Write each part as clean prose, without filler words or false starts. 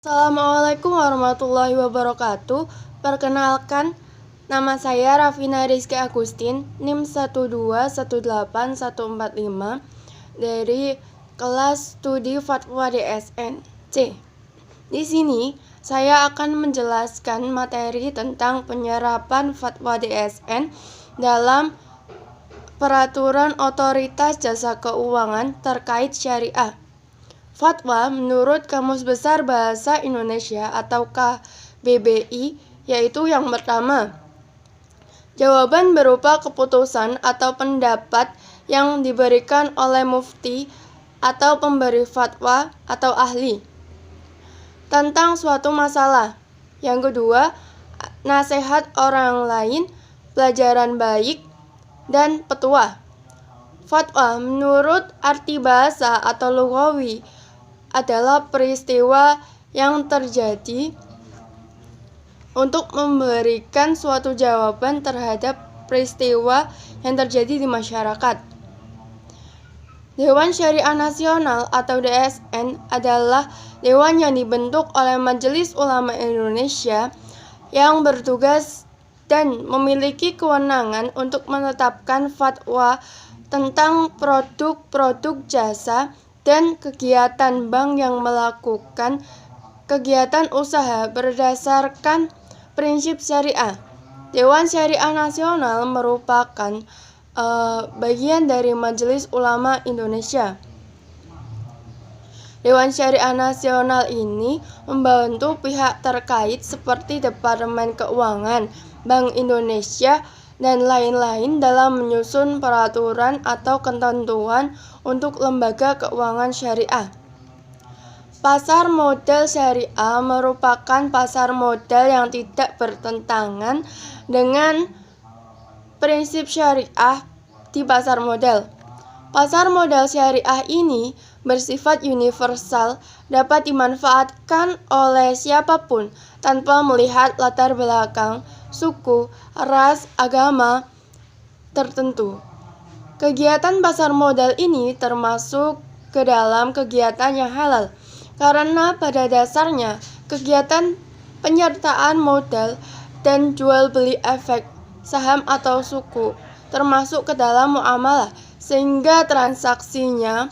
Assalamualaikum warahmatullahi wabarakatuh. Perkenalkan, nama saya Rafina Rizky Agustin, NIM 1218145 dari kelas studi Fatwa DSN C. Di sini saya akan menjelaskan materi tentang penyerapan Fatwa DSN dalam Peraturan Otoritas Jasa Keuangan terkait syariah. Fatwa menurut Kamus Besar Bahasa Indonesia atau KBBI yaitu yang pertama, jawaban berupa keputusan atau pendapat yang diberikan oleh mufti atau pemberi fatwa atau ahli tentang suatu masalah. Yang kedua, nasihat orang lain, pelajaran baik, dan petua. Fatwa menurut arti bahasa atau lughawi adalah peristiwa yang terjadi untuk memberikan suatu jawaban terhadap peristiwa yang terjadi di masyarakat. Dewan Syariah Nasional atau DSN adalah dewan yang dibentuk oleh Majelis Ulama Indonesia yang bertugas dan memiliki kewenangan untuk menetapkan fatwa tentang produk-produk jasa dan kegiatan bank yang melakukan kegiatan usaha berdasarkan prinsip syariah. Dewan Syariah Nasional merupakan bagian dari Majelis Ulama Indonesia. Dewan Syariah Nasional ini membantu pihak terkait seperti Departemen Keuangan, Bank Indonesia, dan lain-lain dalam menyusun peraturan atau ketentuan untuk lembaga keuangan syariah. Pasar modal syariah merupakan pasar modal yang tidak bertentangan dengan prinsip syariah di pasar modal. Pasar modal syariah ini bersifat universal, dapat dimanfaatkan oleh siapapun tanpa melihat latar belakang, suku, ras, agama tertentu. Kegiatan pasar modal ini termasuk ke dalam kegiatan yang halal, karena pada dasarnya kegiatan penyertaan modal dan jual beli efek, saham atau suku termasuk ke dalam muamalah, sehingga transaksinya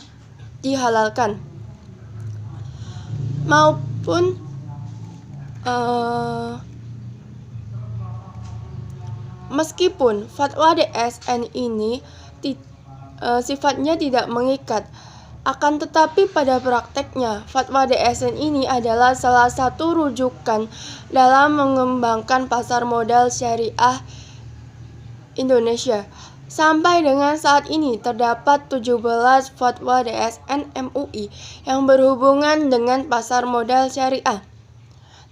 dihalalkan. Maupun meskipun fatwa DSN ini sifatnya tidak mengikat, akan tetapi pada prakteknya fatwa DSN ini adalah salah satu rujukan dalam mengembangkan pasar modal syariah Indonesia. Sampai dengan saat ini terdapat 17 fatwa DSN MUI yang berhubungan dengan pasar modal syariah.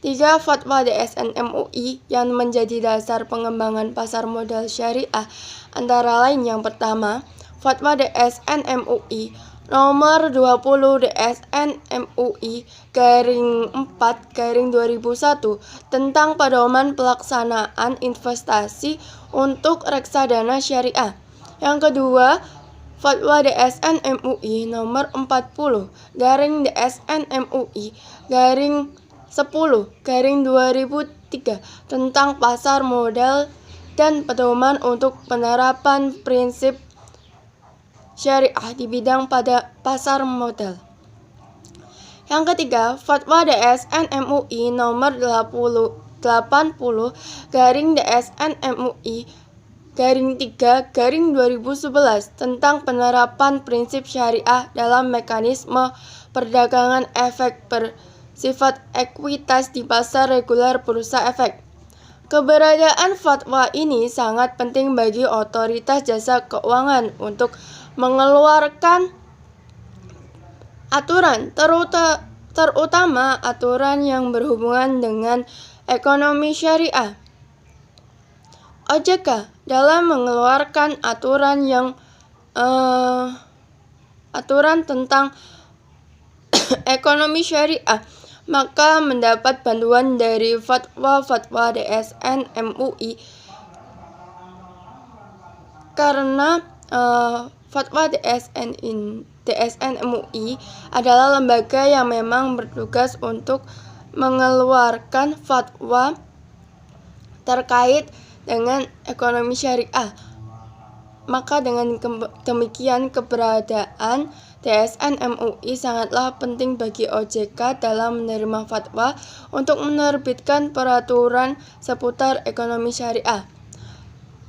3 fatwa DSN MUI yang menjadi dasar pengembangan pasar modal syariah antara lain yang pertama, Fatwa DSN MUI nomor 20 DSN MUI _4 _2001 tentang pedoman pelaksanaan investasi untuk reksadana syariah. Yang kedua, Fatwa DSN MUI nomor 40 DSN MUI _10 2003 tentang pasar modal dan pedoman untuk penerapan prinsip syariah di bidang pada pasar modal. Yang ketiga, Fatwa DSN MUI nomor 80 DSN MUI _3 2011 tentang penerapan prinsip syariah dalam mekanisme perdagangan efek bersifat ekuitas di pasar reguler bursa efek. Keberadaan fatwa ini sangat penting bagi otoritas jasa keuangan untuk mengeluarkan aturan, terutama aturan yang berhubungan dengan ekonomi syariah. OJK dalam mengeluarkan aturan tentang ekonomi syariah, maka mendapat bantuan dari fatwa-fatwa DSN MUI karena fatwa DSN MUI adalah lembaga yang memang bertugas untuk mengeluarkan fatwa terkait dengan ekonomi syariah. Maka dengan demikian keberadaan TSN MUI sangatlah penting bagi OJK dalam menerima fatwa untuk menerbitkan peraturan seputar ekonomi syariah.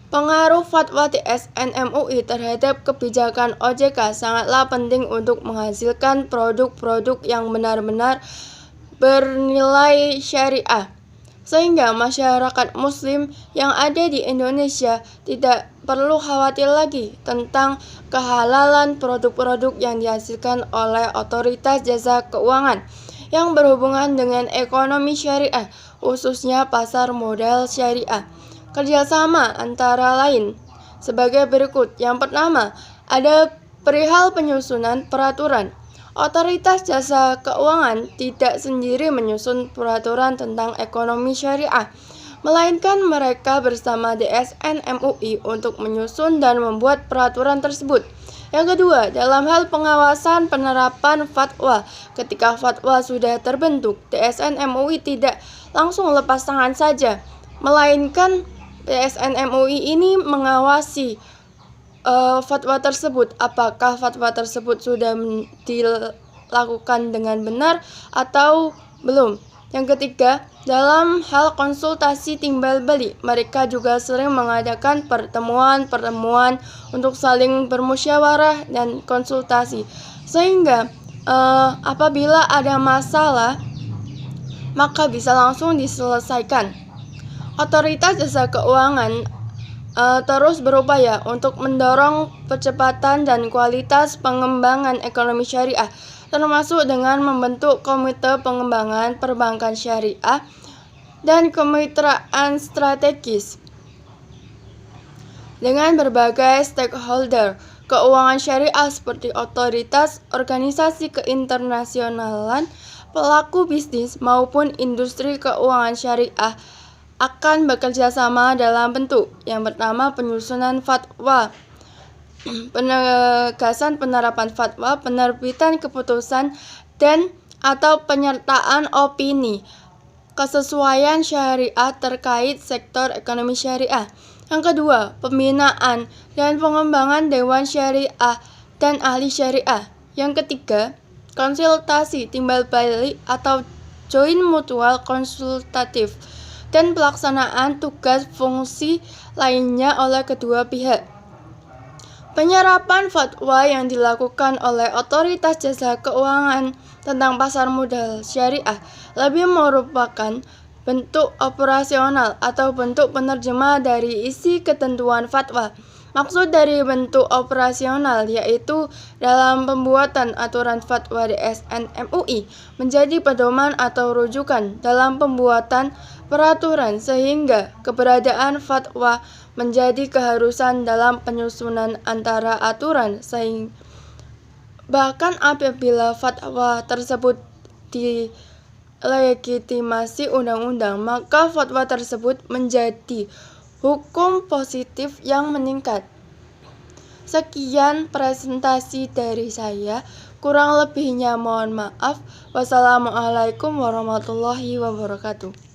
Pengaruh fatwa TSN MUI terhadap kebijakan OJK sangatlah penting untuk menghasilkan produk-produk yang benar-benar bernilai syariah, sehingga masyarakat muslim yang ada di Indonesia tidak perlu khawatir lagi tentang kehalalan produk-produk yang dihasilkan oleh otoritas jasa keuangan yang berhubungan dengan ekonomi syariah, khususnya pasar modal syariah. Kerjasama antara lain sebagai berikut. Yang pertama, ada perihal penyusunan peraturan. Otoritas jasa keuangan tidak sendiri menyusun peraturan tentang ekonomi syariah, melainkan mereka bersama DSN MUI untuk menyusun dan membuat peraturan tersebut. Yang kedua, dalam hal pengawasan penerapan fatwa. Ketika fatwa sudah terbentuk, DSN MUI tidak langsung lepas tangan saja, melainkan DSN MUI ini mengawasi fatwa tersebut, apakah fatwa tersebut sudah dilakukan dengan benar atau belum. Yang ketiga, dalam hal konsultasi timbal balik, mereka juga sering mengadakan pertemuan-pertemuan untuk saling bermusyawarah dan konsultasi, sehingga apabila ada masalah maka bisa langsung diselesaikan. Otoritas jasa keuangan terus berupaya untuk mendorong percepatan dan kualitas pengembangan ekonomi syariah, termasuk dengan membentuk komite pengembangan perbankan syariah dan kemitraan strategis dengan berbagai stakeholder keuangan syariah seperti otoritas, organisasi keinternasyonalan, pelaku bisnis maupun industri keuangan syariah akan bekerja sama dalam bentuk yang pertama, penyusunan fatwa, penegasan penerapan fatwa, penerbitan keputusan dan atau penyertaan opini kesesuaian syariah terkait sektor ekonomi syariah. Yang kedua, pembinaan dan pengembangan dewan syariah dan ahli syariah. Yang ketiga, konsultasi timbal balik atau joint mutual konsultatif dan pelaksanaan tugas fungsi lainnya oleh kedua pihak. Penyerapan fatwa yang dilakukan oleh otoritas jasa keuangan tentang pasar modal syariah lebih merupakan bentuk operasional atau bentuk penerjemah dari isi ketentuan fatwa. Maksud dari bentuk operasional yaitu dalam pembuatan aturan fatwa DSN MUI menjadi pedoman atau rujukan dalam pembuatan peraturan, sehingga keberadaan fatwa menjadi keharusan dalam penyusunan antara aturan, sehingga bahkan apabila fatwa tersebut dilegitimasi undang-undang, maka fatwa tersebut menjadi hukum positif yang meningkat. Sekian presentasi dari saya, kurang lebihnya mohon maaf. Wassalamualaikum warahmatullahi wabarakatuh.